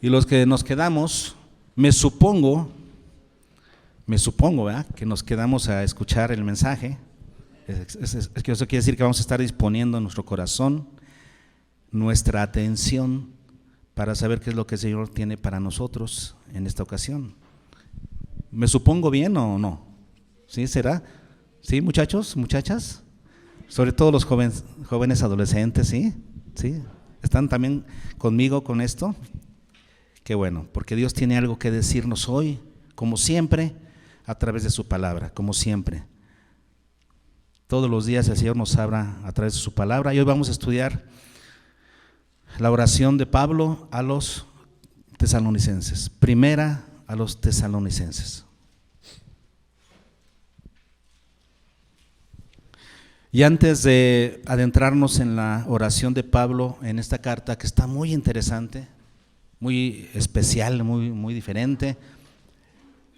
Y los que nos quedamos, me supongo, ¿verdad?, que nos quedamos a escuchar el mensaje. Es que eso quiere decir que vamos a estar disponiendo nuestro corazón, nuestra atención, para saber qué es lo que el Señor tiene para nosotros en esta ocasión. ¿Me supongo bien o no? ¿Sí será? ¿Sí, muchachos, muchachas? Sobre todo los jóvenes adolescentes, ¿sí? ¿Sí? ¿Están también conmigo con esto? Qué bueno, porque Dios tiene algo que decirnos hoy, como siempre, a través de su palabra, como siempre. Todos los días el Señor nos habla a través de su palabra, y hoy vamos a estudiar la oración de Pablo a los tesalonicenses, primera a los tesalonicenses. Y antes de adentrarnos en la oración de Pablo en esta carta, que está muy interesante, muy especial, muy diferente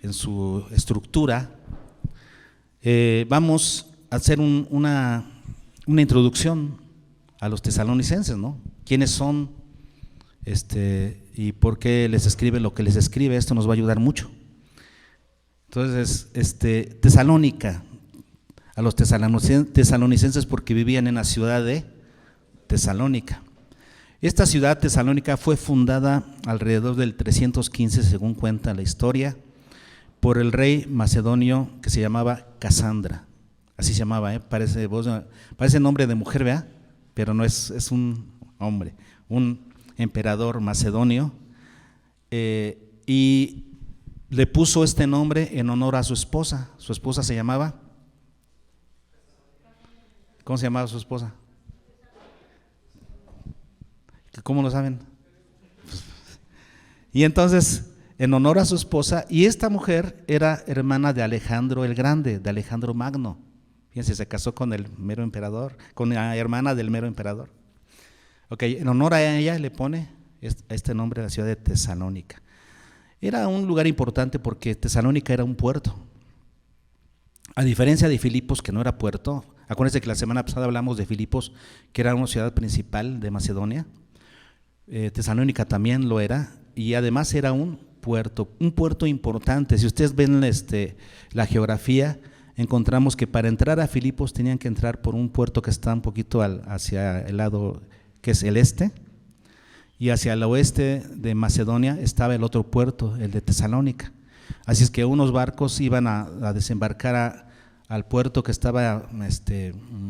en su estructura, vamos a hacer una introducción a los tesalonicenses, ¿no? ¿Quiénes son y por qué les escribe lo que les escribe? Esto nos va a ayudar mucho. Entonces, Tesalónica, a los tesalonicenses porque vivían en la ciudad de Tesalónica. Esta ciudad Tesalónica fue fundada alrededor del 315, según cuenta la historia, por el rey macedonio que se llamaba Casandra. Así se llamaba, parece nombre de mujer, ¿verdad? Pero no es un hombre, un emperador macedonio, y le puso este nombre en honor a su esposa. Su esposa se llamaba, ¿cómo se llamaba su esposa? ¿Cómo lo saben? Y entonces, en honor a su esposa, y esta mujer era hermana de Alejandro el Grande, de Alejandro Magno. Fíjense, se casó con el mero emperador, con la hermana del mero emperador. Ok, en honor a ella le pone este nombre a la ciudad de Tesalónica. Era un lugar importante porque Tesalónica era un puerto. A diferencia de Filipos, que no era puerto, acuérdense que la semana pasada hablamos de Filipos, que era una ciudad principal de Macedonia. Tesalónica también lo era, y además era un puerto importante. Si ustedes ven la geografía, encontramos que para entrar a Filipos tenían que entrar por un puerto que está un poquito hacia el lado que es el este, y hacia el oeste de Macedonia estaba el otro puerto, el de Tesalónica. Así es que unos barcos iban a desembarcar al puerto que estaba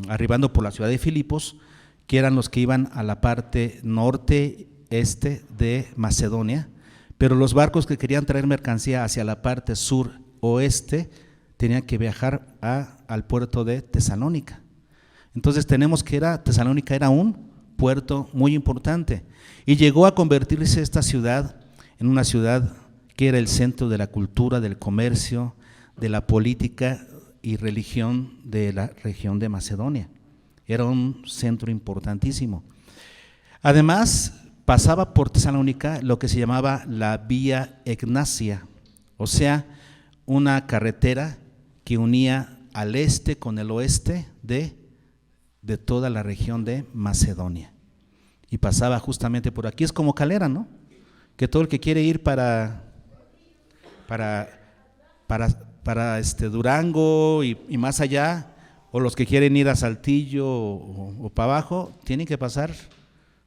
arribando por la ciudad de Filipos, que eran los que iban a la parte norte-este de Macedonia, pero los barcos que querían traer mercancía hacia la parte sur-oeste tenían que viajar al puerto de Tesalónica. Entonces tenemos que Tesalónica era un puerto muy importante, y llegó a convertirse esta ciudad en una ciudad que era el centro de la cultura, del comercio, de la política y religión de la región de Macedonia. Era un centro importantísimo. Además, pasaba por Tesalónica lo que se llamaba la Vía Egnacia, o sea, una carretera que unía al este con el oeste de toda la región de Macedonia, y pasaba justamente por aquí. Es como Calera, ¿no? Que todo el que quiere ir para Durango y más allá, o los que quieren ir a Saltillo o para abajo, tienen que pasar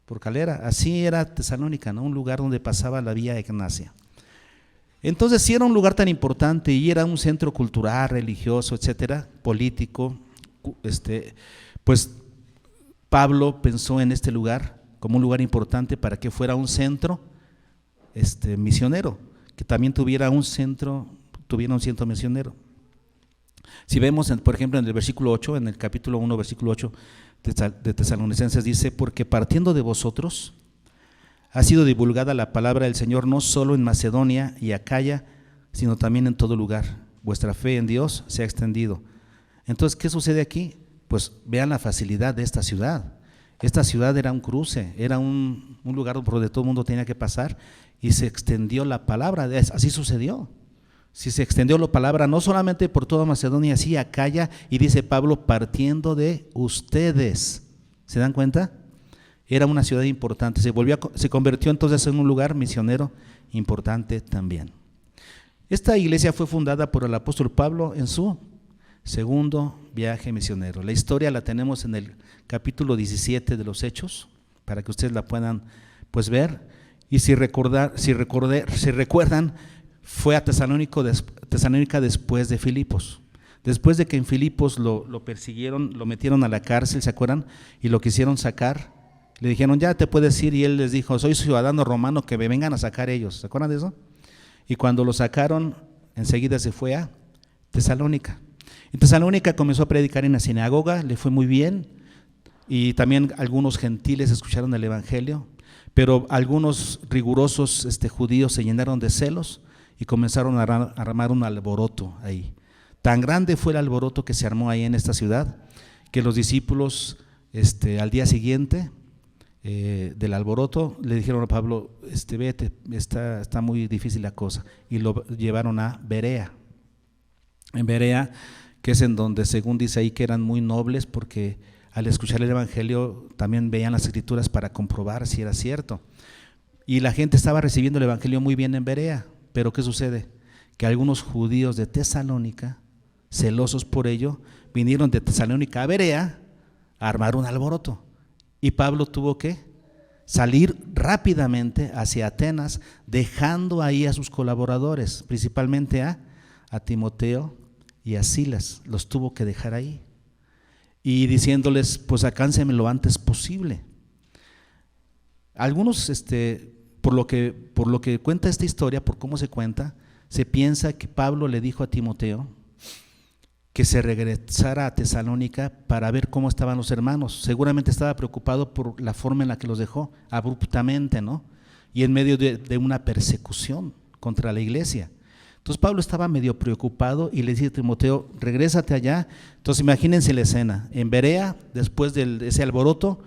por Calera. Así era Tesalónica, ¿no? Un lugar donde pasaba la Vía Egnacia. Entonces, sí era un lugar tan importante, y era un centro cultural, religioso, etcétera, político. Pues Pablo pensó en este lugar como un lugar importante para que fuera un centro misionero, que también tuviera un centro misionero. Si vemos, por ejemplo, en el versículo 8, en el capítulo 1, versículo 8 de Tesalonicenses, dice: porque partiendo de vosotros ha sido divulgada la palabra del Señor no solo en Macedonia y Acaya, sino también en todo lugar. Vuestra fe en Dios se ha extendido. Entonces, ¿qué sucede aquí? Pues vean la facilidad de esta ciudad. Esta ciudad era un cruce, era un lugar por donde todo el mundo tenía que pasar, y se extendió la palabra. Así sucedió. Si se extendió la palabra no solamente por toda Macedonia, sí, Acaya, y dice Pablo, partiendo de ustedes. ¿Se dan cuenta? Era una ciudad importante, se convirtió entonces en un lugar misionero importante también. Esta iglesia fue fundada por el apóstol Pablo en su segundo viaje misionero. La historia la tenemos en el capítulo 17 de los Hechos, para que ustedes la puedan pues ver. Y si recuerdan, fue a Tesalónica después de Filipos. Después de que en Filipos lo persiguieron, lo metieron a la cárcel, ¿se acuerdan? Y lo quisieron sacar. Le dijeron, ya te puedes ir, y él les dijo, soy ciudadano romano, que me vengan a sacar ellos. ¿Se acuerdan de eso? Y cuando lo sacaron, enseguida se fue a Tesalónica. En Tesalónica comenzó a predicar en la sinagoga, le fue muy bien, y también algunos gentiles escucharon el evangelio, pero algunos rigurosos judíos se llenaron de celos y comenzaron a armar un alboroto ahí. Tan grande fue el alboroto que se armó ahí en esta ciudad, que los discípulos al día siguiente del alboroto le dijeron a Pablo, vete, está muy difícil la cosa, y lo llevaron a Berea. En Berea, que es en donde según dice ahí que eran muy nobles, porque al escuchar el evangelio también veían las escrituras para comprobar si era cierto, y la gente estaba recibiendo el evangelio muy bien en Berea. Pero ¿qué sucede? Que algunos judíos de Tesalónica, celosos por ello, vinieron de Tesalónica a Berea a armar un alboroto, y Pablo tuvo que salir rápidamente hacia Atenas, dejando ahí a sus colaboradores, principalmente a Timoteo y a Silas. Los tuvo que dejar ahí y diciéndoles, pues alcáncenme lo antes posible. Algunos, por lo que cuenta esta historia, por cómo se cuenta, se piensa que Pablo le dijo a Timoteo que se regresara a Tesalónica para ver cómo estaban los hermanos. Seguramente estaba preocupado por la forma en la que los dejó, abruptamente, ¿no? Y en medio de una persecución contra la iglesia. Entonces Pablo estaba medio preocupado y le dice a Timoteo, regrésate allá. Entonces imagínense la escena, en Berea, después de ese alboroto,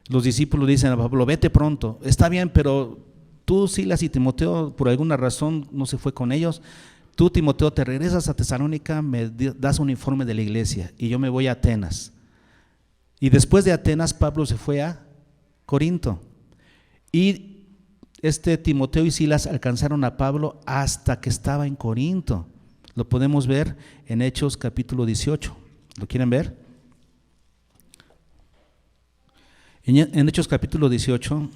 los discípulos dicen a Pablo, vete pronto. Está bien, pero tú, Silas y Timoteo, por alguna razón no se fue con ellos. Tú, Timoteo, te regresas a Tesalónica, me das un informe de la iglesia y yo me voy a Atenas. Y después de Atenas, Pablo se fue a Corinto. Y Timoteo y Silas alcanzaron a Pablo hasta que estaba en Corinto. Lo podemos ver en Hechos capítulo 18. ¿Lo quieren ver? En Hechos capítulo 18,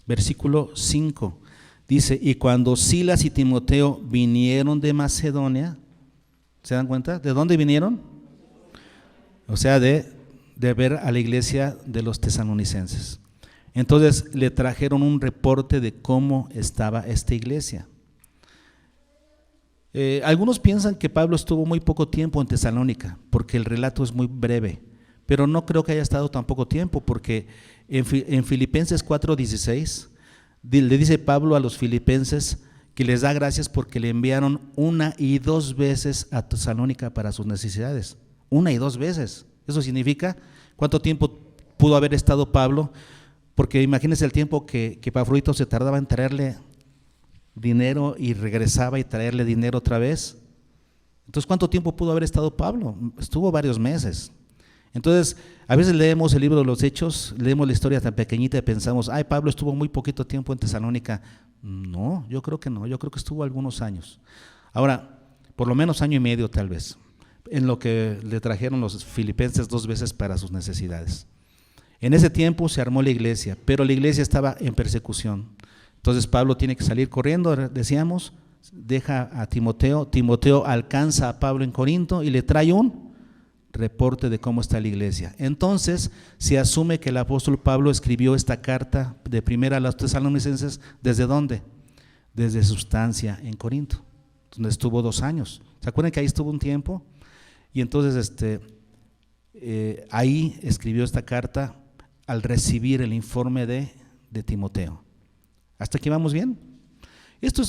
versículo 5. Dice, y cuando Silas y Timoteo vinieron de Macedonia, ¿se dan cuenta? ¿De dónde vinieron? O sea, de ver a la iglesia de los tesalonicenses. Entonces le trajeron un reporte de cómo estaba esta iglesia. Algunos piensan que Pablo estuvo muy poco tiempo en Tesalónica, porque el relato es muy breve, pero no creo que haya estado tan poco tiempo, porque en Filipenses 4:16, le dice Pablo a los filipenses que les da gracias porque le enviaron 1 y 2 veces a Tesalónica para sus necesidades. 1 y 2 veces. Eso significa cuánto tiempo pudo haber estado Pablo, porque imagínense el tiempo que Epafrodito se tardaba en traerle dinero y regresaba y traerle dinero otra vez. Entonces, ¿cuánto tiempo pudo haber estado Pablo? Estuvo varios meses. Entonces, a veces leemos el libro de los Hechos, leemos la historia tan pequeñita y pensamos, ay, Pablo estuvo muy poquito tiempo en Tesalónica. No, yo creo que no, yo creo que estuvo algunos años. Ahora, por lo menos 1 año y medio tal vez, en lo que le trajeron los filipenses 2 veces para sus necesidades. En ese tiempo se armó la iglesia, pero la iglesia estaba en persecución. Entonces Pablo tiene que salir corriendo, decíamos, deja a Timoteo, Timoteo alcanza a Pablo en Corinto y le trae un reporte de cómo está la iglesia. Entonces se asume que el apóstol Pablo escribió esta carta de primera a los tesalonicenses, ¿desde dónde? Desde su estancia en Corinto, donde estuvo 2 años. ¿Se acuerdan que ahí estuvo un tiempo? Y entonces ahí escribió esta carta al recibir el informe de Timoteo. ¿Hasta aquí vamos bien? Esto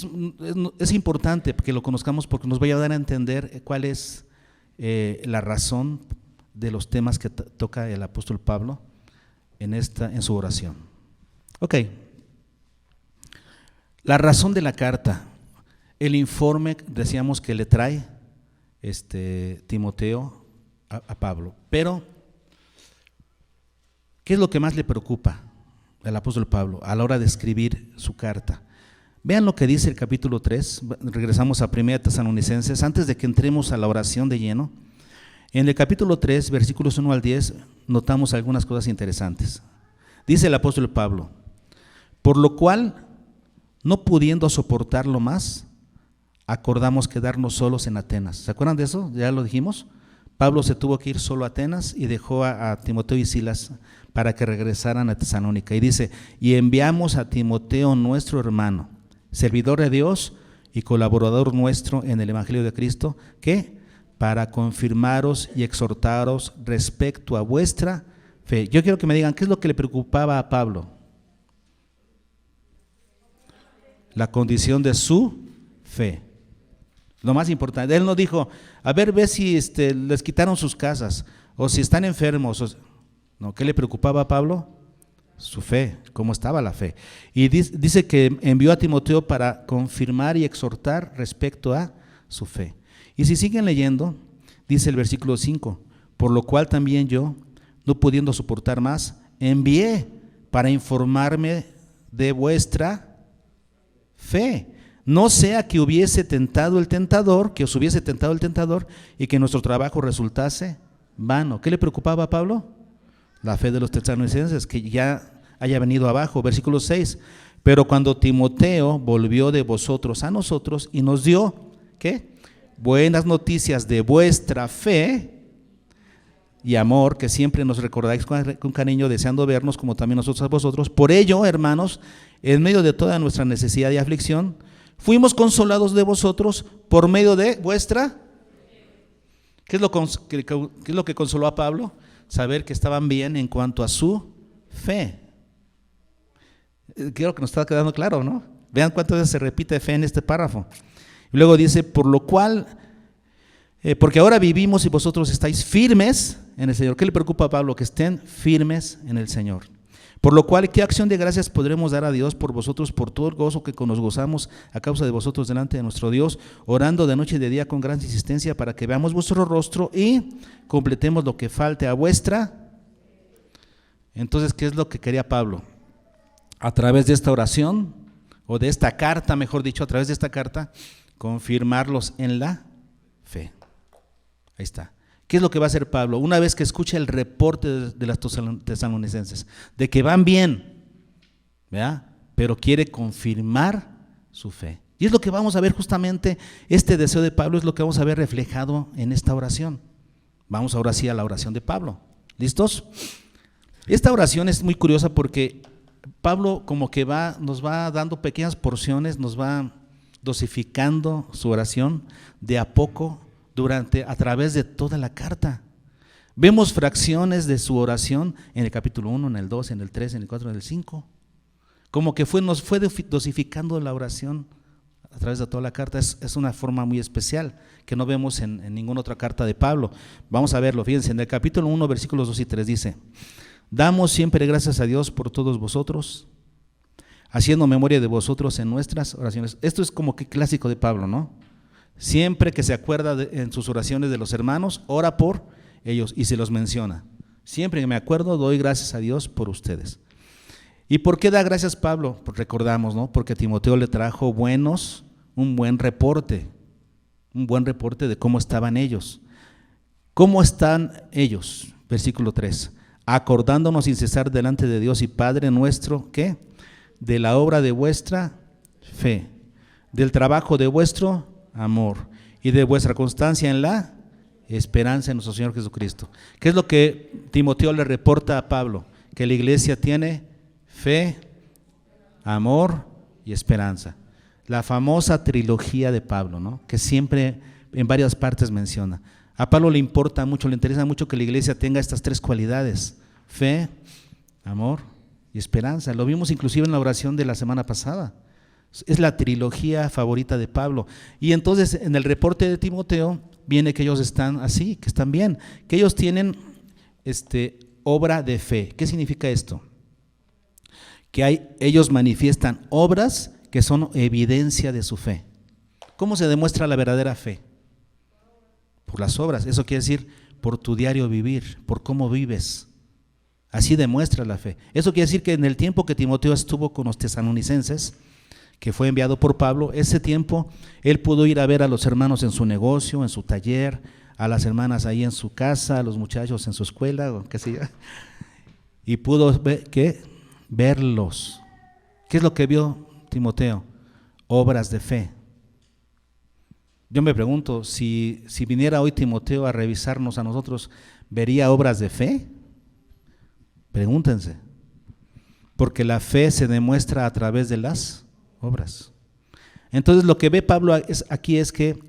es importante que lo conozcamos porque nos va a dar a entender cuál es la razón de los temas que toca el apóstol Pablo en su oración. Ok, la razón de la carta, el informe, decíamos que le trae Timoteo a Pablo, pero ¿Qué es lo que más le preocupa al apóstol Pablo a la hora de escribir su carta? Vean lo que dice el capítulo 3, regresamos a 1 Tesalonicenses, antes de que entremos a la oración de lleno. En el capítulo 3, versículos 1 al 10, notamos algunas cosas interesantes. Dice el apóstol Pablo: por lo cual, no pudiendo soportarlo más, acordamos quedarnos solos en Atenas. ¿Se acuerdan de eso? Ya lo dijimos. Pablo se tuvo que ir solo a Atenas y dejó a Timoteo y Silas para que regresaran a Tesalónica. Y dice: y enviamos a Timoteo, nuestro hermano, servidor de Dios y colaborador nuestro en el Evangelio de Cristo, ¿qué? Para confirmaros y exhortaros respecto a vuestra fe. Yo quiero que me digan, ¿qué es lo que le preocupaba a Pablo? La condición de su fe. Lo más importante. Él no dijo, a ver, ve si les quitaron sus casas, o si están enfermos. No, ¿qué le preocupaba a Pablo? Su fe, cómo estaba la fe. Y dice que envió a Timoteo para confirmar y exhortar respecto a su fe. Y si siguen leyendo, dice el versículo 5, por lo cual también yo, no pudiendo soportar más, envié para informarme de vuestra fe. No sea que hubiese tentado el tentador, que os hubiese tentado el tentador y que nuestro trabajo resultase vano. ¿Qué le preocupaba a Pablo? La fe de los tesalonicenses, que ya haya venido abajo. Versículo 6, pero cuando Timoteo volvió de vosotros a nosotros y nos dio, ¿qué? Buenas noticias de vuestra fe y amor, que siempre nos recordáis con cariño, deseando vernos como también nosotros a vosotros. Por ello, hermanos, en medio de toda nuestra necesidad y aflicción, fuimos consolados de vosotros por medio de vuestra. ¿Qué es lo que consoló a Pablo? Saber que estaban bien en cuanto a su fe. Creo que nos está quedando claro, ¿no? Vean cuántas veces se repite fe en este párrafo. Y luego dice, por lo cual, porque ahora vivimos y vosotros estáis firmes en el Señor. ¿Qué le preocupa a Pablo? Que estén firmes en el Señor. Por lo cual, ¿qué acción de gracias podremos dar a Dios por vosotros, por todo el gozo que nos gozamos a causa de vosotros delante de nuestro Dios, orando de noche y de día con gran insistencia para que veamos vuestro rostro y completemos lo que falte a vuestra? Entonces, ¿qué es lo que quería Pablo? A través de esta oración, o de esta carta, mejor dicho, a través de esta carta, confirmarlos en la fe. Ahí está. ¿Qué es lo que va a hacer Pablo? Una vez que escucha el reporte de las tesalonicenses, de que van bien, ¿verdad? Pero quiere confirmar su fe. Y es lo que vamos a ver justamente, este deseo de Pablo es lo que vamos a ver reflejado en esta oración. Vamos ahora sí a la oración de Pablo. ¿Listos? Esta oración es muy curiosa porque Pablo como que nos va dando pequeñas porciones, nos va dosificando su oración de a poco a través de toda la carta. Vemos fracciones de su oración en el capítulo 1, en el 2, en el 3, en el 4, en el 5. Como que nos fue dosificando la oración a través de toda la carta. Es una forma muy especial que no vemos en ninguna otra carta de Pablo. Vamos a verlo, fíjense, en el capítulo 1, versículos 2 y 3 dice: damos siempre gracias a Dios por todos vosotros, haciendo memoria de vosotros en nuestras oraciones. Esto es como que clásico de Pablo, ¿no? Siempre que se acuerda en sus oraciones de los hermanos, ora por ellos y se los menciona. Siempre que me acuerdo, doy gracias a Dios por ustedes. ¿Y por qué da gracias Pablo? Pues recordamos, ¿no? Porque Timoteo le trajo un buen reporte de cómo estaban ellos. ¿Cómo están ellos? Versículo 3. Acordándonos sin cesar delante de Dios y Padre nuestro, ¿qué? De la obra de vuestra fe, del trabajo de vuestro amor y de vuestra constancia en la esperanza en nuestro Señor Jesucristo. ¿Qué es lo que Timoteo le reporta a Pablo? Que la iglesia tiene fe, amor y esperanza. La famosa trilogía de Pablo, ¿no? Que siempre en varias partes menciona. A Pablo le importa mucho, le interesa mucho que la iglesia tenga estas tres cualidades: fe, amor y esperanza. Lo vimos inclusive en la oración de la semana pasada. Es la trilogía favorita de Pablo. Y entonces en el reporte de Timoteo viene que ellos están así, que están bien, que ellos tienen obra de fe. ¿Qué significa esto? Que ellos manifiestan obras que son evidencia de su fe. ¿Cómo se demuestra la verdadera fe? Por las obras. Eso quiere decir por tu diario vivir, por cómo vives. Así demuestra la fe. Eso quiere decir que en el tiempo que Timoteo estuvo con los tesalonicenses, que fue enviado por Pablo, ese tiempo él pudo ir a ver a los hermanos en su negocio, en su taller, a las hermanas ahí en su casa, a los muchachos en su escuela, o qué sé yo, y pudo verlos. ¿Qué es lo que vio Timoteo? Obras de fe. Yo me pregunto, si viniera hoy Timoteo a revisarnos a nosotros, ¿vería obras de fe? Pregúntense, porque la fe se demuestra a través de las obras. Entonces lo que ve Pablo aquí es que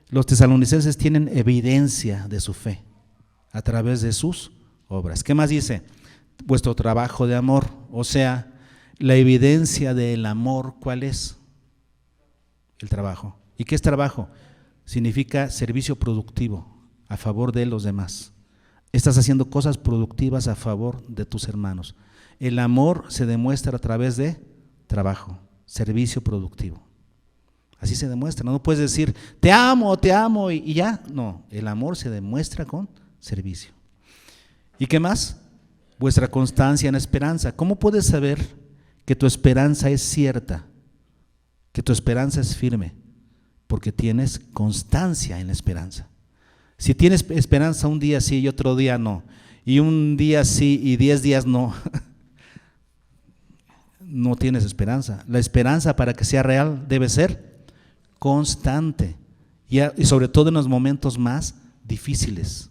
los tesalonicenses tienen evidencia de su fe a través de sus obras. ¿Qué más dice? Vuestro trabajo de amor, o sea, la evidencia del amor, ¿cuál es? El trabajo. ¿Y qué es trabajo? Significa servicio productivo a favor de los demás. Estás haciendo cosas productivas a favor de tus hermanos. El amor se demuestra a través de trabajo, servicio productivo. Así se demuestra. No puedes decir, te amo y ya. No, el amor se demuestra con servicio. ¿Y qué más? Vuestra constancia en esperanza. ¿Cómo puedes saber que tu esperanza es cierta? Que tu esperanza es firme. Porque tienes constancia en la esperanza. Si tienes esperanza un día sí y otro día no, y un día sí y 10 días no, no tienes esperanza. La esperanza, para que sea real, debe ser constante, y sobre todo en los momentos más difíciles.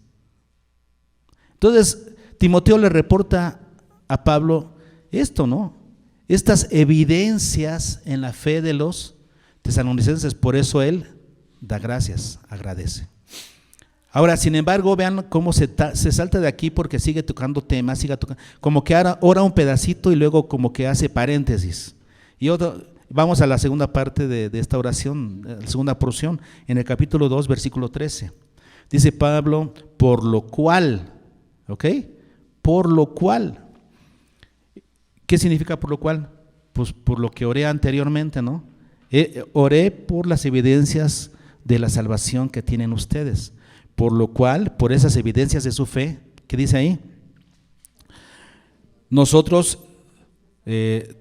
Entonces Timoteo le reporta a Pablo esto, ¿no? Estas evidencias en la fe de los tesalonicenses. Por eso él da gracias, agradece. Ahora, sin embargo, vean cómo se salta de aquí, porque sigue tocando temas, como que ora un pedacito y luego como que hace paréntesis. Y vamos a la segunda parte de esta oración, la segunda porción, en el capítulo 2, versículo 13. Dice Pablo, por lo cual, ¿ok? Por lo cual. ¿Qué significa por lo cual? Pues por lo que oré anteriormente, ¿no? Oré por las evidencias de la salvación que tienen ustedes. Por lo cual, por esas evidencias de su fe, ¿qué dice ahí?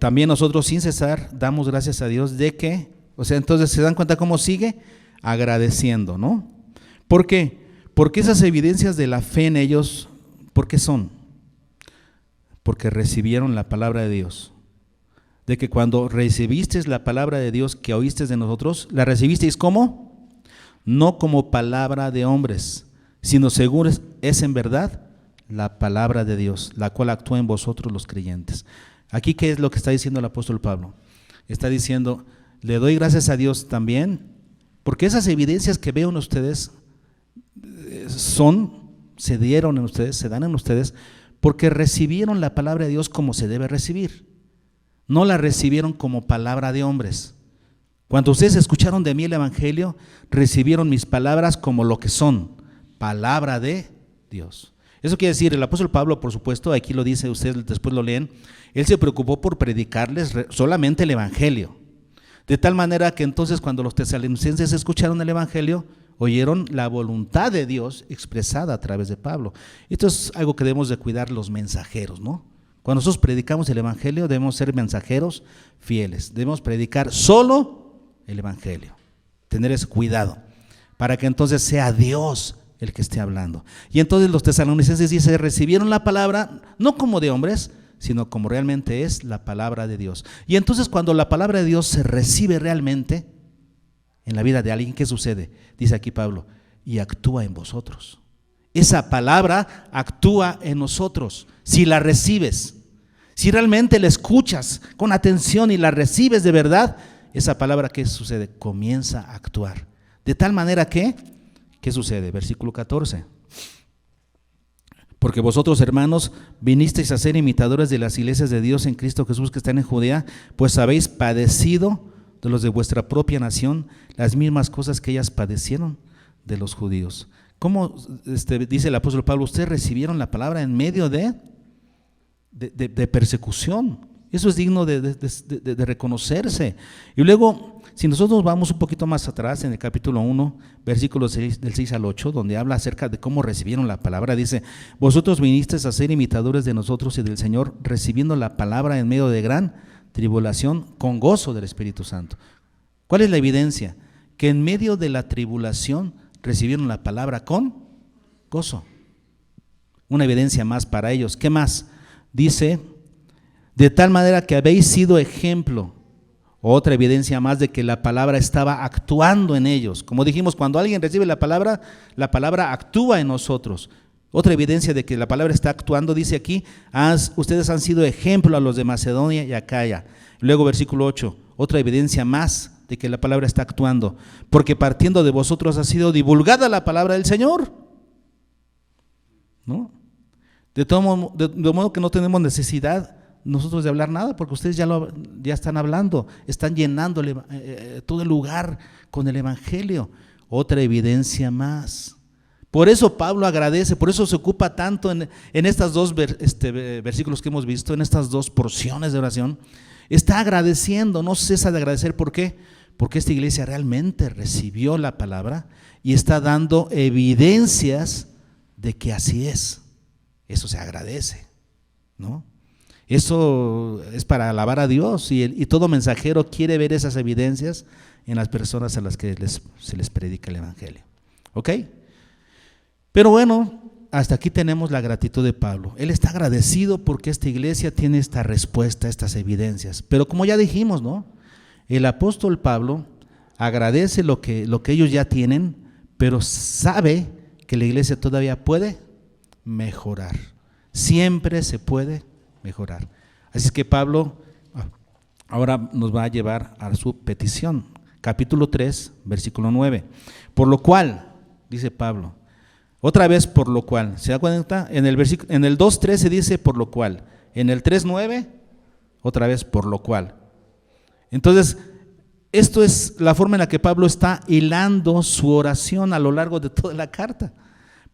También nosotros sin cesar damos gracias a Dios de que, o sea, entonces se dan cuenta cómo sigue, agradeciendo, ¿no? ¿Por qué? Porque esas evidencias de la fe en ellos, ¿por qué son? Porque recibieron la palabra de Dios. De que cuando recibiste la palabra de Dios que oíste de nosotros, ¿la recibisteis cómo? No como palabra de hombres, sino según es en verdad la palabra de Dios, la cual actúa en vosotros los creyentes. Aquí, ¿qué es lo que está diciendo el apóstol Pablo? Está diciendo, le doy gracias a Dios también, porque esas evidencias que veo en ustedes se dieron en ustedes, se dan en ustedes, porque recibieron la palabra de Dios como se debe recibir. No la recibieron como palabra de hombres. Cuando ustedes escucharon de mí el evangelio, recibieron mis palabras como lo que son, palabra de Dios. Eso quiere decir, el apóstol Pablo, por supuesto, aquí lo dice, ustedes después lo leen, él se preocupó por predicarles solamente el evangelio. De tal manera que entonces cuando los tesalonicenses escucharon el evangelio, oyeron la voluntad de Dios expresada a través de Pablo. Esto es algo que debemos de cuidar los mensajeros, ¿no? Cuando nosotros predicamos el evangelio, debemos ser mensajeros fieles. Debemos predicar solo el evangelio, tener ese cuidado para que entonces sea Dios el que esté hablando. Y entonces los tesalonicenses dice, recibieron la palabra no como de hombres, sino como realmente es la palabra de Dios. Y entonces cuando la palabra de Dios se recibe realmente en la vida de alguien, ¿qué sucede? Dice aquí Pablo, y actúa en vosotros. Esa palabra actúa en nosotros si la recibes, si realmente la escuchas con atención y la recibes de verdad. Esa palabra, ¿qué sucede? Comienza a actuar. De tal manera que, ¿qué sucede? Versículo 14. Porque vosotros, hermanos, vinisteis a ser imitadores de las iglesias de Dios en Cristo Jesús que están en Judea, pues habéis padecido de los de vuestra propia nación las mismas cosas que ellas padecieron de los judíos. ¿Cómo dice el apóstol Pablo? Ustedes recibieron la palabra en medio de persecución. Eso es digno de reconocerse. Y luego, si nosotros vamos un poquito más atrás, en el capítulo 1, versículos del 6 al 8, donde habla acerca de cómo recibieron la palabra, dice: vosotros vinisteis a ser imitadores de nosotros y del Señor, recibiendo la palabra en medio de gran tribulación, con gozo del Espíritu Santo. ¿Cuál es la evidencia? Que en medio de la tribulación recibieron la palabra con gozo. Una evidencia más para ellos. ¿Qué más? Dice: de tal manera que habéis sido ejemplo. Otra evidencia más de que la palabra estaba actuando en ellos. Como dijimos, cuando alguien recibe la palabra actúa en nosotros. Otra evidencia de que la palabra está actuando, dice aquí: ustedes han sido ejemplo a los de Macedonia y Acaya. Luego versículo 8, otra evidencia más de que la palabra está actuando, porque partiendo de vosotros ha sido divulgada la palabra del Señor, ¿no? De modo que no tenemos necesidad nosotros de hablar nada, porque ustedes ya están hablando, están llenando todo el lugar con el Evangelio. Otra evidencia más. Por eso Pablo agradece, por eso se ocupa tanto en estas dos versículos que hemos visto, en estas dos porciones de oración. Está agradeciendo, no cesa de agradecer. ¿Por qué? Porque esta iglesia realmente recibió la palabra y está dando evidencias de que así es. Eso se agradece, ¿no? Eso es para alabar a Dios, y todo mensajero quiere ver esas evidencias en las personas a las que se les predica el Evangelio. ¿Ok? Pero bueno, hasta aquí tenemos la gratitud de Pablo. Él está agradecido porque esta iglesia tiene esta respuesta, estas evidencias. Pero como ya dijimos, ¿no? El apóstol Pablo agradece lo que ellos ya tienen, pero sabe que la iglesia todavía puede mejorar. Siempre se puede mejorar. Así es que Pablo ahora nos va a llevar a su petición. Capítulo 3, versículo 9. Por lo cual, dice Pablo, otra vez por lo cual. ¿Se da cuenta? En el 2:13 dice por lo cual. En el 3:9, otra vez por lo cual. Entonces, esto es la forma en la que Pablo está hilando su oración a lo largo de toda la carta.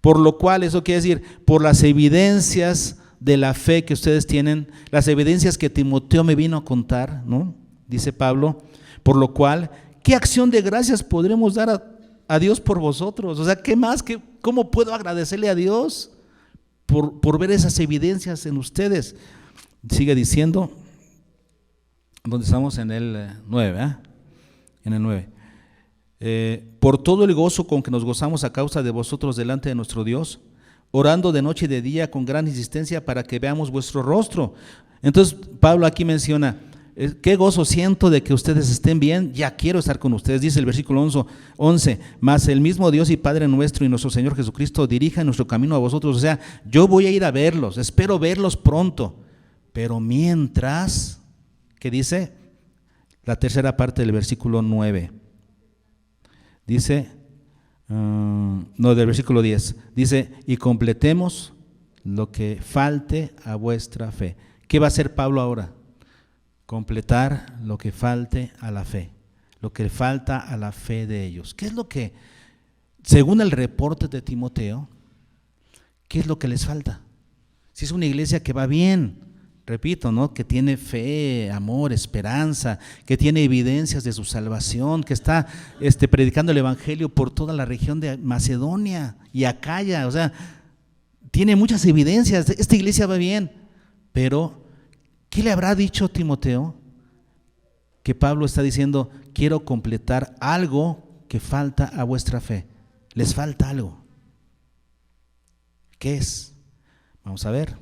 Por lo cual, eso quiere decir, por las evidencias de la fe que ustedes tienen, las evidencias que Timoteo me vino a contar, ¿no? Dice Pablo, por lo cual, ¿qué acción de gracias podremos dar a Dios por vosotros? O sea, ¿qué más? ¿Cómo puedo agradecerle a Dios por ver esas evidencias en ustedes? Sigue diciendo, donde estamos en el 9, ¿eh? En el 9. Por todo el gozo con que nos gozamos a causa de vosotros delante de nuestro Dios, orando de noche y de día con gran insistencia para que veamos vuestro rostro. Entonces Pablo aquí menciona: qué gozo siento de que ustedes estén bien, ya quiero estar con ustedes. Dice el versículo 11, mas el mismo Dios y Padre nuestro y nuestro Señor Jesucristo dirija nuestro camino a vosotros. O sea, yo voy a ir a verlos, espero verlos pronto, pero mientras, ¿qué dice? La tercera parte del versículo 9, dice, del versículo 10, dice: y completemos lo que falte a vuestra fe. ¿Qué va a hacer Pablo ahora? Completar lo que falte a la fe, lo que falta a la fe de ellos. ¿Qué es lo que, según el reporte de Timoteo, qué es lo que les falta? Si es una iglesia que va bien, repito, ¿no? Que tiene fe, amor, esperanza, que tiene evidencias de su salvación, que está predicando el evangelio por toda la región de Macedonia y Acaya, o sea, tiene muchas evidencias. Esta iglesia va bien, pero ¿qué le habrá dicho Timoteo? Que Pablo está diciendo: quiero completar algo que falta a vuestra fe. Les falta algo. ¿Qué es? Vamos a ver.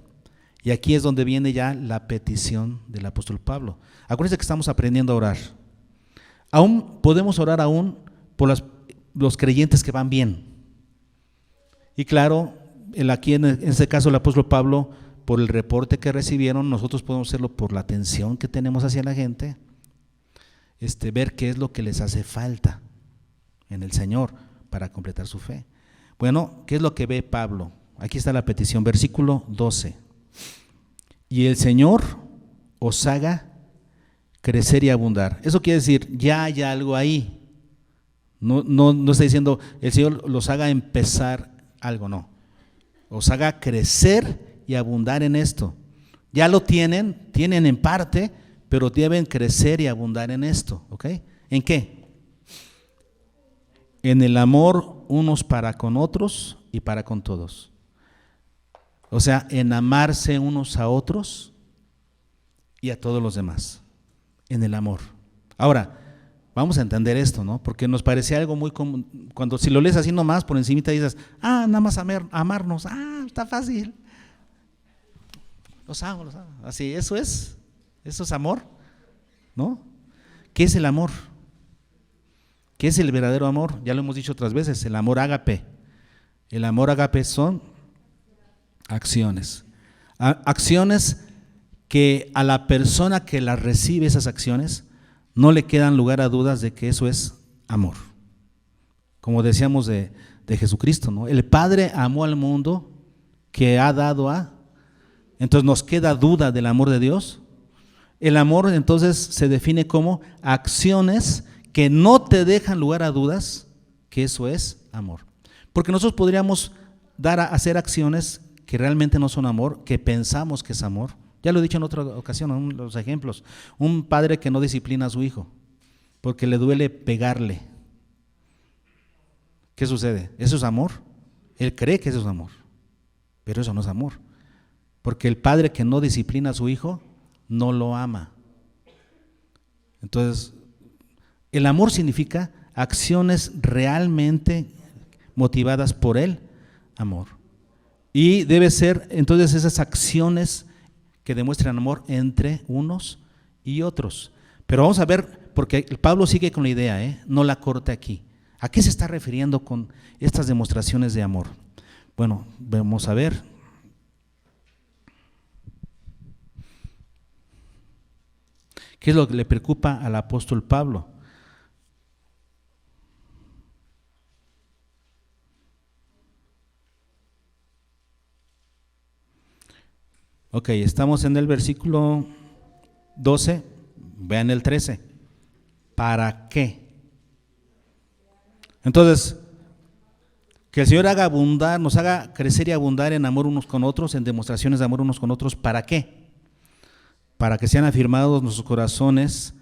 Y aquí es donde viene ya la petición del apóstol Pablo. Acuérdense que estamos aprendiendo a orar. Aún podemos orar por los creyentes que van bien. Y claro, aquí en este caso el apóstol Pablo, por el reporte que recibieron, nosotros podemos hacerlo por la atención que tenemos hacia la gente, ver qué es lo que les hace falta en el Señor para completar su fe. Bueno, ¿qué es lo que ve Pablo? Aquí está la petición, versículo 12. Y el Señor os haga crecer y abundar. Eso quiere decir, ya hay algo ahí. No está diciendo el Señor los haga empezar algo, no. Os haga crecer y abundar en esto. Ya lo tienen en parte, pero deben crecer y abundar en esto, ¿ok? ¿En qué? En el amor unos para con otros y para con todos. O sea, en amarse unos a otros y a todos los demás. En el amor. Ahora, vamos a entender esto, ¿no? Porque nos parece algo muy común. Cuando si lo lees así nomás, por encimita dices, nada más amarnos, está fácil. Los amo. Así, eso es amor, ¿no? ¿Qué es el amor? ¿Qué es el verdadero amor? Ya lo hemos dicho otras veces, el amor ágape. El amor ágape son acciones. Acciones que a la persona que las recibe, esas acciones, no le quedan lugar a dudas de que eso es amor. Como decíamos de Jesucristo, ¿no? El Padre amó al mundo que ha dado a... Entonces, ¿nos queda duda del amor de Dios? El amor entonces se define como acciones que no te dejan lugar a dudas que eso es amor. Porque nosotros podríamos hacer acciones que realmente no son amor, que pensamos que es amor. Ya lo he dicho en otra ocasión, en los ejemplos. Un padre que no disciplina a su hijo porque le duele pegarle. ¿Qué sucede? ¿Eso es amor? Él cree que eso es amor, pero eso no es amor. Porque el padre que no disciplina a su hijo no lo ama. Entonces, el amor significa acciones realmente motivadas por el amor. Y debe ser entonces esas acciones que demuestran amor entre unos y otros. Pero vamos a ver, porque Pablo sigue con la idea, no la corta aquí. ¿A qué se está refiriendo con estas demostraciones de amor? Bueno, vamos a ver. ¿Qué es lo que le preocupa al apóstol Pablo? Ok, estamos en el versículo 12, vean el 13. ¿Para qué? Entonces, que el Señor haga abundar, nos haga crecer y abundar en amor unos con otros, en demostraciones de amor unos con otros. ¿Para qué? Para que sean afirmados nuestros corazones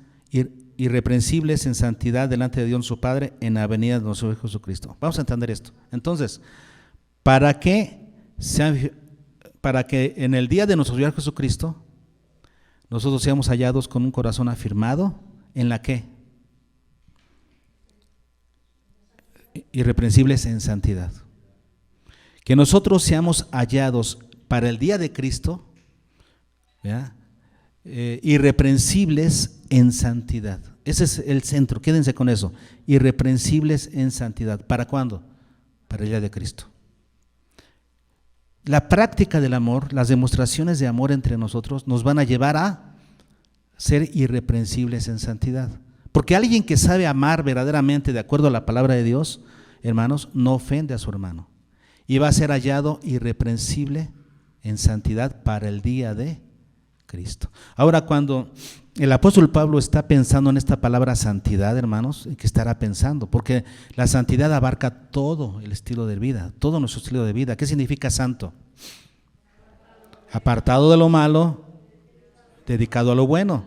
irreprensibles en santidad delante de Dios nuestro Padre en la venida de nuestro Hijo Jesucristo. Vamos a entender esto. Entonces, ¿para que en el día de nuestro Señor Jesucristo nosotros seamos hallados con un corazón afirmado en la que irreprensibles en santidad? Que nosotros seamos hallados para el día de Cristo, ¿verdad? Irreprensibles en santidad. Ese es el centro, quédense con eso. Irreprensibles en santidad. ¿Para cuándo? Para el día de Cristo. La práctica del amor, las demostraciones de amor entre nosotros nos van a llevar a ser irreprensibles en santidad. Porque alguien que sabe amar verdaderamente de acuerdo a la palabra de Dios, hermanos, no ofende a su hermano. Y va a ser hallado irreprensible en santidad para el día de Cristo. Ahora, cuando el apóstol Pablo está pensando en esta palabra santidad, hermanos, ¿qué estará pensando? Porque la santidad abarca todo el estilo de vida, todo nuestro estilo de vida. ¿Qué significa santo? Apartado de lo malo, dedicado a lo bueno.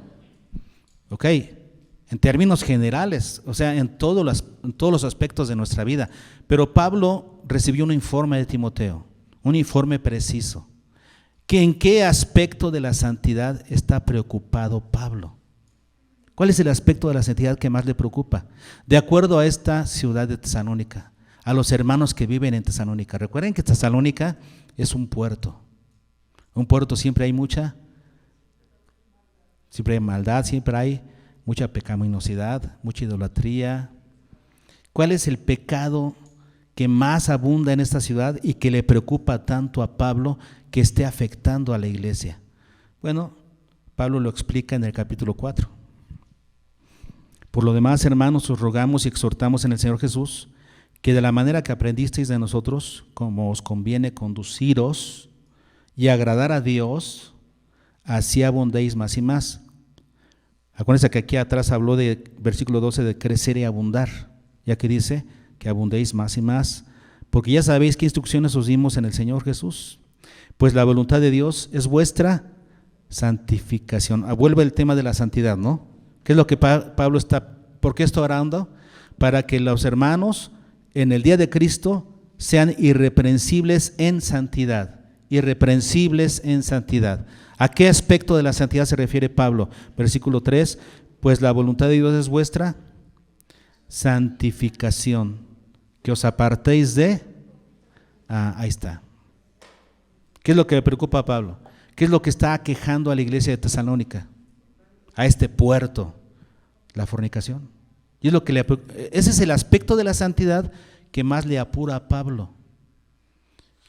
Ok, en términos generales, o sea, en todos los aspectos de nuestra vida. Pero Pablo recibió un informe de Timoteo, un informe preciso. ¿En qué aspecto de la santidad está preocupado Pablo? ¿Cuál es el aspecto de la santidad que más le preocupa? De acuerdo a esta ciudad de Tesalónica, a los hermanos que viven en Tesalónica. Recuerden que Tesalónica es un puerto. Un puerto siempre hay maldad, siempre hay mucha pecaminosidad, mucha idolatría. ¿Cuál es el pecado que más abunda en esta ciudad y que le preocupa tanto a Pablo que esté afectando a la iglesia? Bueno, Pablo lo explica en el capítulo 4. Por lo demás, hermanos, os rogamos y exhortamos en el Señor Jesús que de la manera que aprendisteis de nosotros, como os conviene conduciros y agradar a Dios, así abundéis más y más. Acuérdense que aquí atrás habló de versículo 12 de crecer y abundar, ya que dice que abundéis más y más, porque ya sabéis qué instrucciones os dimos en el Señor Jesús. Pues la voluntad de Dios es vuestra Santificación. Vuelve el tema de la santidad, ¿no? ¿Qué es lo que Pablo está, por qué está orando? Para que los hermanos en el día de Cristo sean irreprensibles en santidad. Irreprensibles en santidad. ¿A qué aspecto de la santidad se refiere Pablo? Versículo 3, pues la voluntad de Dios es vuestra santificación, que os apartéis de... ahí está. ¿Qué es lo que le preocupa a Pablo? ¿Qué es lo que está aquejando a la iglesia de Tesalónica? A este puerto, la fornicación. Y es lo que ese es el aspecto de la santidad que más le apura a Pablo.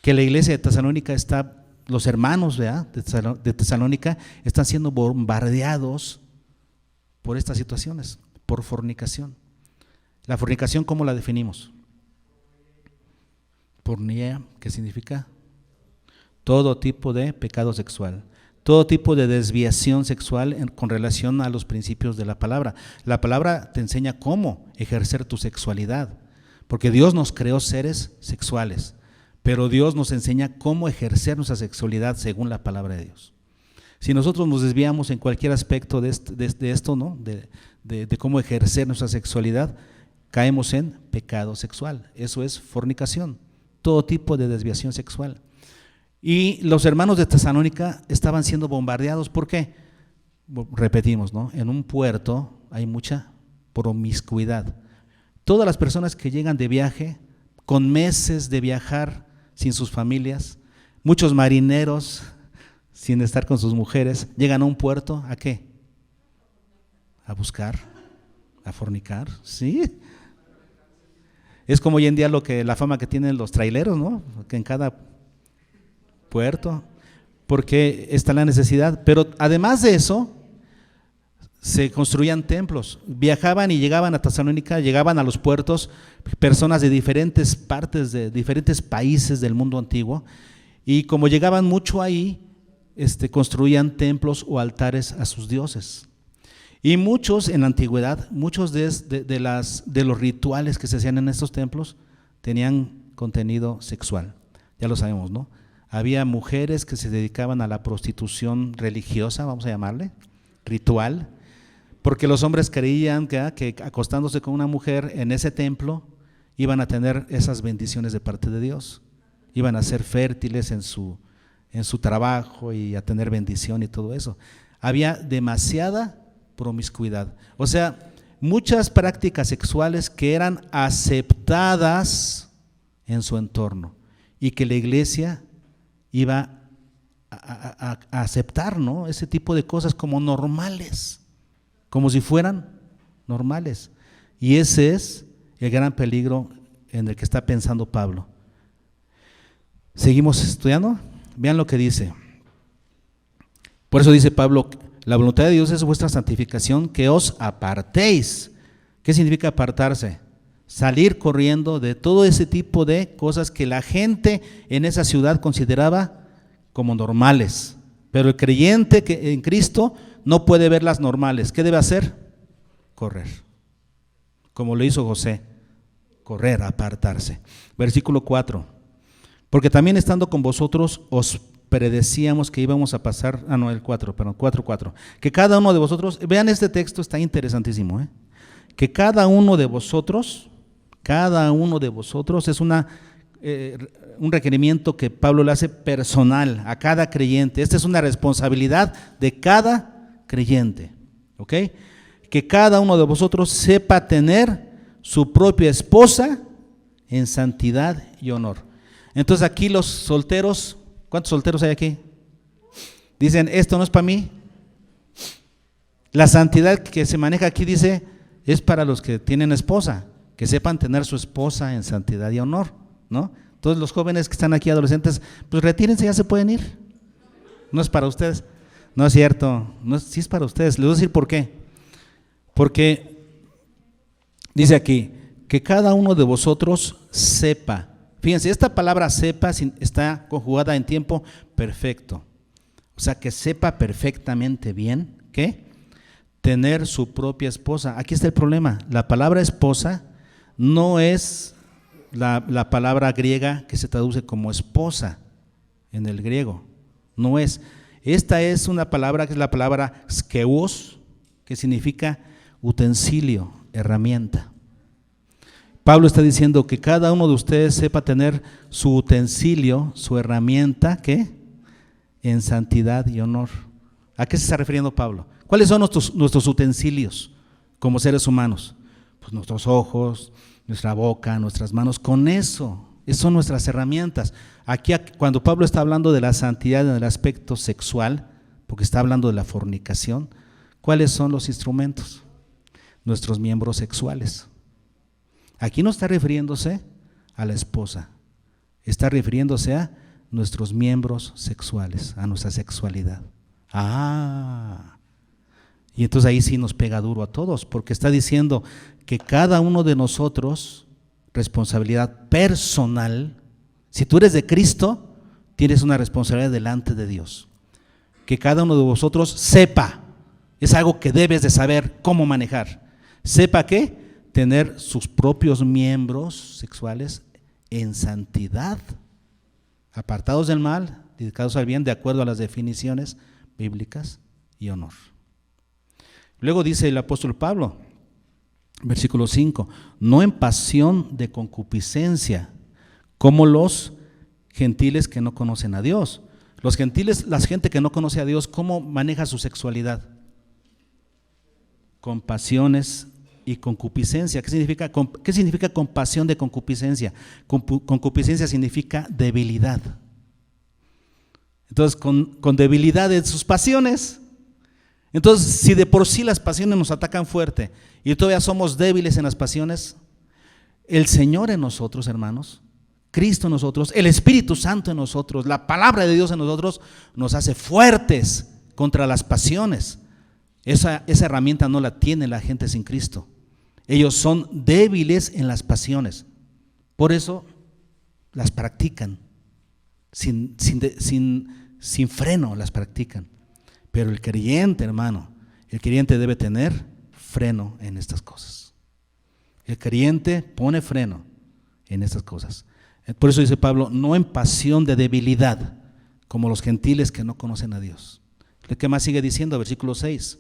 Que la iglesia de Tesalónica está, los hermanos de Tesalónica están siendo bombardeados por estas situaciones, por fornicación. La fornicación, ¿cómo la definimos? Pornía, ¿qué significa? Todo tipo de pecado sexual, todo tipo de desviación sexual con relación a los principios de la palabra. La palabra te enseña cómo ejercer tu sexualidad, porque Dios nos creó seres sexuales, pero Dios nos enseña cómo ejercer nuestra sexualidad según la palabra de Dios. Si nosotros nos desviamos en cualquier aspecto de esto, ¿no? de cómo ejercer nuestra sexualidad, caemos en pecado sexual. Eso es fornicación, todo tipo de desviación sexual. Y los hermanos de Tesalónica estaban siendo bombardeados. ¿Por qué? Repetimos, ¿no? En un puerto hay mucha promiscuidad. Todas las personas que llegan de viaje, con meses de viajar sin sus familias, muchos marineros sin estar con sus mujeres, llegan a un puerto, ¿a qué? A buscar, a fornicar, ¿sí? Es como hoy en día la fama que tienen los traileros, ¿no? Que en cada puerto, porque está la necesidad. Pero además de eso, se construían templos. Viajaban y llegaban a Tesalónica, llegaban a los puertos personas de diferentes partes, de diferentes países del mundo antiguo, y como llegaban mucho ahí, construían templos o altares a sus dioses. Y muchos en la antigüedad, muchos de los rituales que se hacían en estos templos tenían contenido sexual. Ya lo sabemos, ¿no? Había mujeres que se dedicaban a la prostitución religiosa, vamos a llamarle, ritual, porque los hombres creían que acostándose con una mujer en ese templo iban a tener esas bendiciones de parte de Dios, iban a ser fértiles en su trabajo y a tener bendición y todo eso. Había demasiada promiscuidad, o sea, muchas prácticas sexuales que eran aceptadas en su entorno y que la iglesia iba a aceptar, ¿no? Ese tipo de cosas como normales, como si fueran normales. Y ese es el gran peligro en el que está pensando Pablo. Seguimos estudiando, vean lo que dice. Por eso dice Pablo, la voluntad de Dios es vuestra santificación, que os apartéis. ¿Qué significa apartarse? Salir corriendo de todo ese tipo de cosas que la gente en esa ciudad consideraba como normales. Pero el creyente que en Cristo no puede verlas normales. ¿Qué debe hacer? Correr. Como lo hizo José. Correr, apartarse. Versículo 4. Porque también estando con vosotros os predecíamos que íbamos a pasar, el 4, perdón, 4. Que cada uno de vosotros, vean este texto, está interesantísimo, que cada uno de vosotros es un requerimiento que Pablo le hace personal a cada creyente. Esta es una responsabilidad de cada creyente, ¿ok? Que cada uno de vosotros sepa tener su propia esposa en santidad y honor. Entonces aquí los solteros, ¿cuántos solteros hay aquí? Dicen, esto no es para mí. La santidad que se maneja aquí, dice, es para los que tienen esposa, que sepan tener su esposa en santidad y honor, ¿no? Entonces los jóvenes que están aquí, adolescentes, pues retírense, ya se pueden ir. No es para ustedes. No es cierto, sí es para ustedes. Les voy a decir por qué. Porque dice aquí, que cada uno de vosotros sepa. Fíjense, esta palabra sepa está conjugada en tiempo perfecto. O sea, que sepa perfectamente bien, ¿qué? Tener su propia esposa. Aquí está el problema. La palabra esposa no es la palabra griega que se traduce como esposa en el griego. No es. esta es una palabra que es la palabra skeuos, que significa utensilio, herramienta. Pablo está diciendo que cada uno de ustedes sepa tener su utensilio, su herramienta, ¿qué? En santidad y honor. ¿A qué se está refiriendo Pablo? ¿Cuáles son nuestros utensilios como seres humanos? Pues nuestros ojos, nuestra boca, nuestras manos. Con eso, esas son nuestras herramientas. Aquí, cuando Pablo está hablando de la santidad en el aspecto sexual, porque está hablando de la fornicación, ¿cuáles son los instrumentos? Nuestros miembros sexuales. Aquí no está refiriéndose a la esposa, está refiriéndose a nuestros miembros sexuales, a nuestra sexualidad. Y entonces ahí sí nos pega duro a todos, porque está diciendo que cada uno de nosotros, responsabilidad personal, si tú eres de Cristo, tienes una responsabilidad delante de Dios. Que cada uno de vosotros sepa, es algo que debes de saber cómo manejar. Sepa que tener sus propios miembros sexuales en santidad, apartados del mal, dedicados al bien, de acuerdo a las definiciones bíblicas, y honor. Luego dice el apóstol Pablo, versículo 5, no en pasión de concupiscencia, como los gentiles que no conocen a Dios. Los gentiles, la gente que no conoce a Dios, ¿cómo maneja su sexualidad? Con pasiones y concupiscencia. ¿Qué significa compasión de concupiscencia? Concupiscencia significa debilidad. Entonces, con debilidad de sus pasiones. Entonces, si de por sí las pasiones nos atacan fuerte y todavía somos débiles en las pasiones, el Señor en nosotros, hermanos, Cristo en nosotros, el Espíritu Santo en nosotros, la palabra de Dios en nosotros, nos hace fuertes contra las pasiones. Esa herramienta no la tiene la gente sin Cristo. Ellos son débiles en las pasiones. Por eso las practican. Sin freno las practican. Pero el creyente, hermano, el creyente debe tener freno en estas cosas. El creyente pone freno en estas cosas. Por eso dice Pablo, no en pasión de debilidad, como los gentiles que no conocen a Dios. ¿Qué más sigue diciendo? Versículo 6.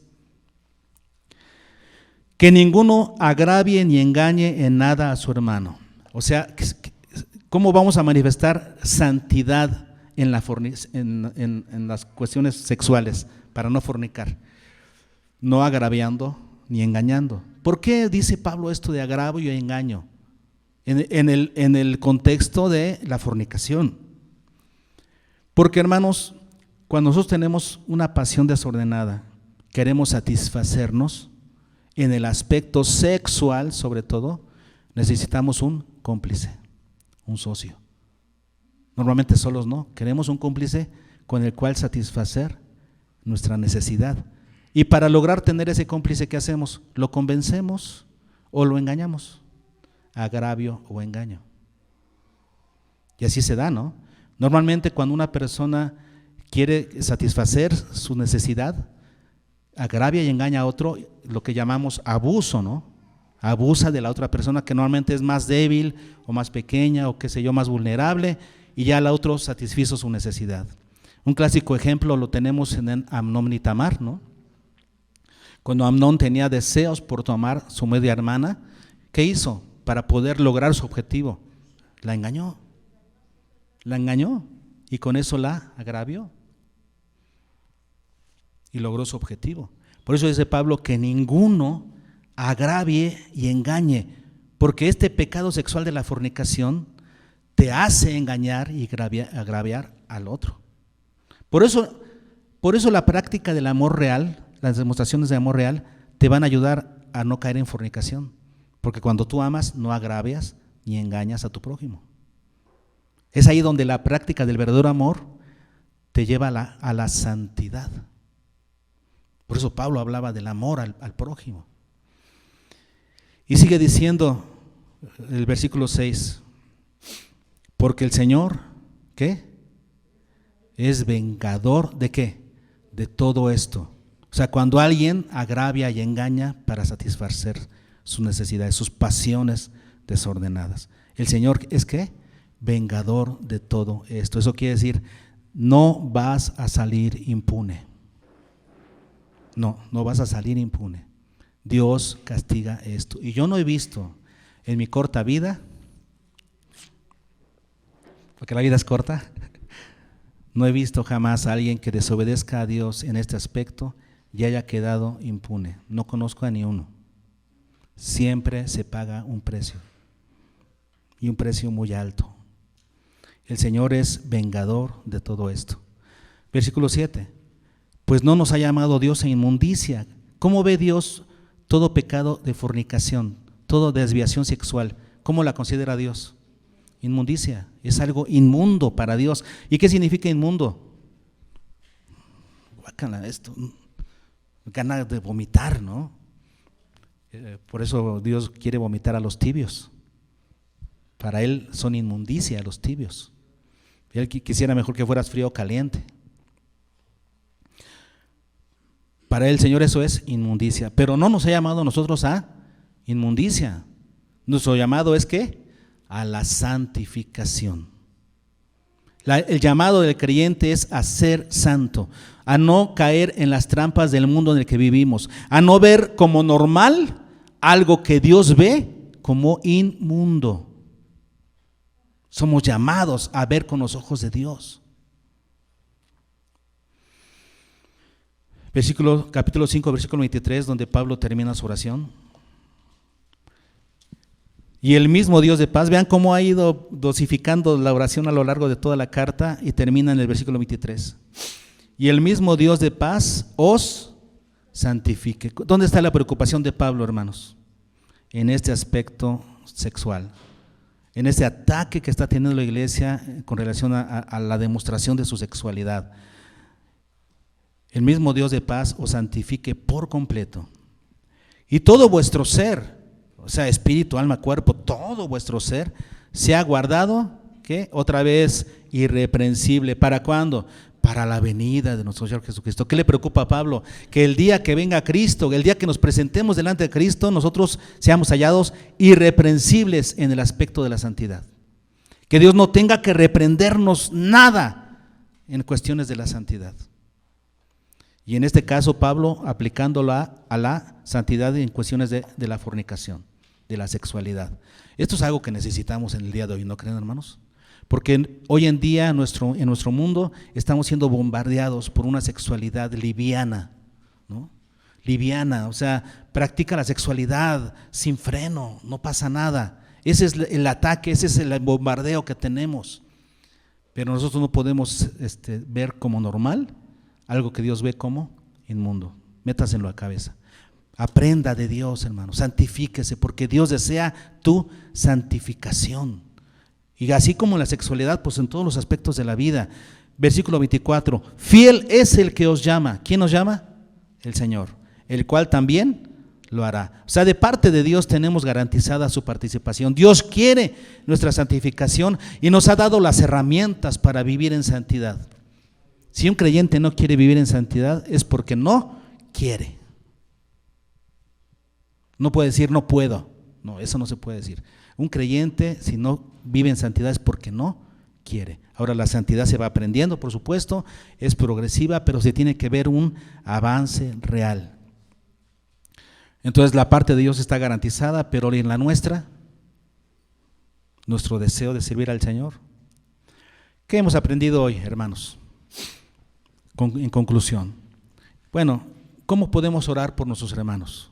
Que ninguno agravie ni engañe en nada a su hermano. O sea, ¿cómo vamos a manifestar santidad en las cuestiones sexuales para no fornicar? No agraviando ni engañando. ¿Por qué dice Pablo esto de agravio y engaño? En el contexto de la fornicación. Porque, hermanos, cuando nosotros tenemos una pasión desordenada, queremos satisfacernos en el aspecto sexual, sobre todo, necesitamos un cómplice, un socio. Normalmente solos no, queremos un cómplice con el cual satisfacer nuestra necesidad. Y para lograr tener ese cómplice, ¿qué hacemos? ¿Lo convencemos o lo engañamos? Agravio o engaño. Y así se da, ¿no? Normalmente cuando una persona quiere satisfacer su necesidad, agravia y engaña a otro, lo que llamamos abuso, ¿no? Abusa de la otra persona que normalmente es más débil o más pequeña o qué sé yo, más vulnerable, y ya el otro satisfizo su necesidad. Un clásico ejemplo lo tenemos en Amnón y Tamar, ¿no? Cuando Amnón tenía deseos por Tamar, su media hermana, ¿qué hizo para poder lograr su objetivo? La engañó y con eso la agravió y logró su objetivo. Por eso dice Pablo que ninguno agravie y engañe, porque este pecado sexual de la fornicación te hace engañar y agraviar al otro. Por eso la práctica del amor real, las demostraciones de amor real, te van a ayudar a no caer en fornicación, porque cuando tú amas no agravias ni engañas a tu prójimo. Es ahí donde la práctica del verdadero amor te lleva a la santidad. Por eso Pablo hablaba del amor al prójimo. Y sigue diciendo el versículo 6, porque el Señor, ¿qué? Es vengador ¿de qué? De todo esto. O sea, cuando alguien agravia y engaña para satisfacer sus necesidades, sus pasiones desordenadas. El Señor es ¿qué? Vengador de todo esto. Eso quiere decir, no vas a salir impune. No vas a salir impune. Dios castiga esto. Y yo no he visto en mi corta vida, porque la vida es corta, no he visto jamás a alguien que desobedezca a Dios en este aspecto y haya quedado impune. No conozco a ni uno. Siempre se paga un precio, y un precio muy alto. El Señor es vengador de todo esto. Versículo 7. Pues no nos ha llamado Dios a inmundicia. ¿Cómo ve Dios todo pecado de fornicación, toda desviación sexual? ¿Cómo la considera Dios? Inmundicia. Es algo inmundo para Dios. ¿Y qué significa inmundo? Guácala, esto, ganas de vomitar, ¿no? Por eso Dios quiere vomitar a los tibios. Para Él son inmundicia los tibios. Él quisiera mejor que fueras frío o caliente. Para el Señor eso es inmundicia, pero no nos ha llamado a nosotros a inmundicia. Nuestro llamado es ¿qué? A la santificación. El llamado del creyente es a ser santo, a no caer en las trampas del mundo en el que vivimos, a no ver como normal algo que Dios ve como inmundo. Somos llamados a ver con los ojos de Dios. Capítulo 5, versículo 23, donde Pablo termina su oración. Y el mismo Dios de paz, vean cómo ha ido dosificando la oración a lo largo de toda la carta y termina en el versículo 23. Y el mismo Dios de paz os santifique. ¿Dónde está la preocupación de Pablo, hermanos? En este aspecto sexual, en este ataque que está teniendo la iglesia con relación a la demostración de su sexualidad. El mismo Dios de paz os santifique por completo. Y todo vuestro ser, o sea, espíritu, alma, cuerpo, todo vuestro ser, sea guardado, ¿qué? Otra vez irreprensible. ¿Para cuándo? Para la venida de nuestro Señor Jesucristo. ¿Qué le preocupa a Pablo? Que el día que venga Cristo, el día que nos presentemos delante de Cristo, nosotros seamos hallados irreprensibles en el aspecto de la santidad. Que Dios no tenga que reprendernos nada en cuestiones de la santidad. Y en este caso Pablo aplicándola a la santidad en cuestiones de la fornicación, de la sexualidad. Esto es algo que necesitamos en el día de hoy, ¿no creen, hermanos? Porque hoy en día en nuestro mundo estamos siendo bombardeados por una sexualidad liviana, ¿no? Liviana, o sea, practica la sexualidad sin freno, no pasa nada. Ese es el ataque, ese es el bombardeo que tenemos. Pero nosotros no podemos ver como normal algo que Dios ve como inmundo. Métaselo a la cabeza. Aprenda de Dios, hermano, santifíquese, porque Dios desea tu santificación. Y así como en la sexualidad, pues en todos los aspectos de la vida. Versículo 24, fiel es el que os llama. ¿Quién nos llama? El Señor, el cual también lo hará. O sea, de parte de Dios tenemos garantizada su participación. Dios quiere nuestra santificación y nos ha dado las herramientas para vivir en santidad. Si un creyente no quiere vivir en santidad es porque no quiere. No puede decir no puedo. No, eso no se puede decir. Un creyente, si no vive en santidad es porque no quiere. Ahora, la santidad se va aprendiendo, por supuesto, es progresiva, pero se tiene que ver un avance real. Entonces, la parte de Dios está garantizada, pero en la nuestra, nuestro deseo de servir al Señor. ¿Qué hemos aprendido hoy, hermanos? En conclusión, bueno, ¿cómo podemos orar por nuestros hermanos?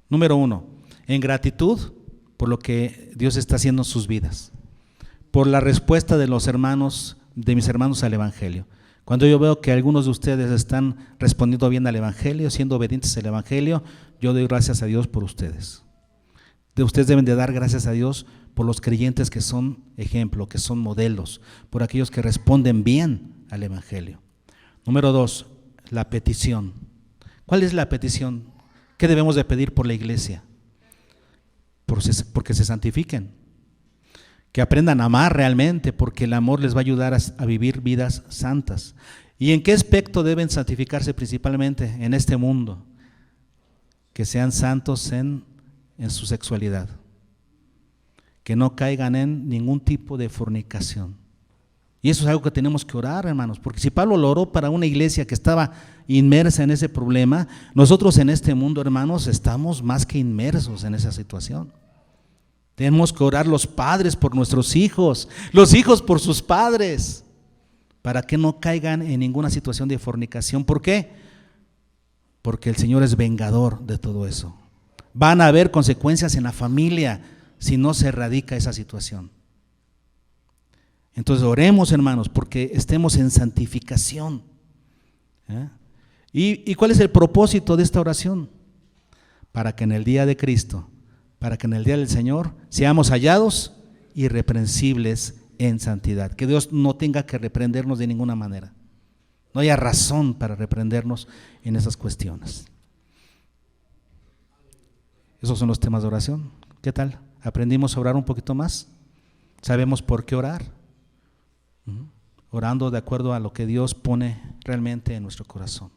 Número 1, en gratitud por lo que Dios está haciendo en sus vidas, por la respuesta de los hermanos, de mis hermanos al Evangelio. Cuando yo veo que algunos de ustedes están respondiendo bien al Evangelio, siendo obedientes al Evangelio, yo doy gracias a Dios por ustedes. Ustedes deben de dar gracias a Dios por los creyentes que son ejemplo, que son modelos, por aquellos que responden bien al Evangelio. Número 2, la petición. ¿Cuál es la petición? ¿Qué debemos de pedir por la iglesia? Porque se santifiquen, que aprendan a amar realmente, porque el amor les va a ayudar a vivir vidas santas. ¿Y en qué aspecto deben santificarse principalmente en este mundo? Que sean santos en su sexualidad, que no caigan en ningún tipo de fornicación. Y eso es algo que tenemos que orar, hermanos, porque si Pablo lo oró para una iglesia que estaba inmersa en ese problema, nosotros en este mundo, hermanos, estamos más que inmersos en esa situación. Tenemos que orar los padres por nuestros hijos, los hijos por sus padres, para que no caigan en ninguna situación de fornicación. ¿Por qué? Porque el Señor es vengador de todo eso. Van a haber consecuencias en la familia si no se erradica esa situación. Entonces oremos, hermanos, porque estemos en santificación. ¿Y cuál es el propósito de esta oración? Para que en el día de Cristo, para que en el día del Señor seamos hallados irreprensibles en santidad. Que Dios no tenga que reprendernos de ninguna manera. No haya razón para reprendernos en esas cuestiones. Esos son los temas de oración. ¿Qué tal? ¿Aprendimos a orar un poquito más? ¿Sabemos por qué orar? Orando de acuerdo a lo que Dios pone realmente en nuestro corazón.